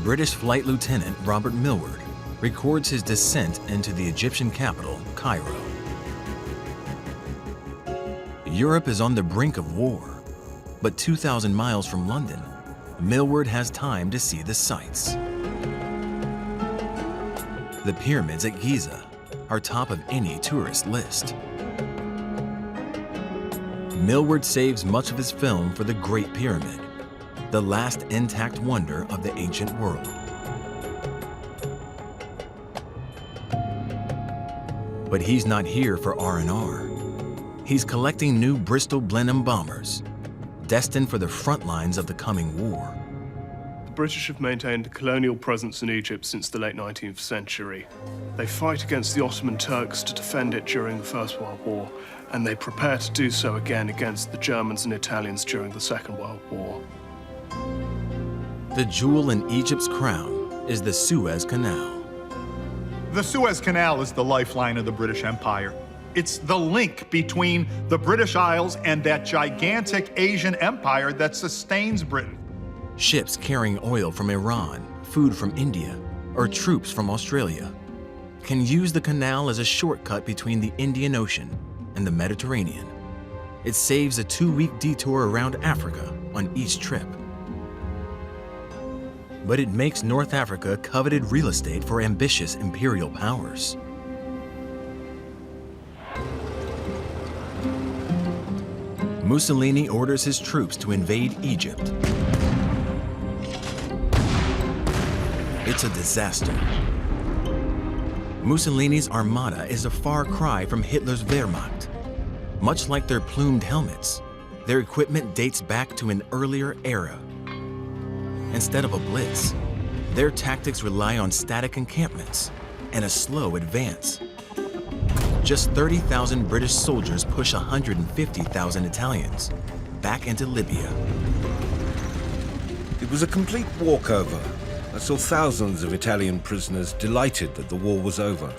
British Flight Lieutenant Robert Millward records his descent into the Egyptian capital, Cairo. Europe is on the brink of war, but 2,000 miles from London, Millward has time to see the sights. The pyramids at Giza are top of any tourist list. Millward saves much of his film for the Great Pyramid, the last intact wonder of the ancient world. But he's not here for R&R. He's collecting new Bristol Blenheim bombers, destined for the front lines of the coming war. The British have maintained a colonial presence in Egypt since the late 19th century. They fight against the Ottoman Turks to defend it during the First World War, and they prepare to do so again against the Germans and Italians during the Second World War. The jewel in Egypt's crown is the Suez Canal. The Suez Canal is the lifeline of the British Empire. It's the link between the British Isles and that gigantic Asian empire that sustains Britain. Ships carrying oil from Iran, food from India, or troops from Australia can use the canal as a shortcut between the Indian Ocean and the Mediterranean. It saves a 2-week detour around Africa on each trip. But it makes North Africa coveted real estate for ambitious imperial powers. Mussolini orders his troops to invade Egypt. It's a disaster. Mussolini's armada is a far cry from Hitler's Wehrmacht. Much like their plumed helmets, their equipment dates back to an earlier era. Instead of a blitz, their tactics rely on static encampments and a slow advance. Just 30,000 British soldiers push 150,000 Italians back into Libya. It was a complete walkover. I saw thousands of Italian prisoners delighted that the war was over.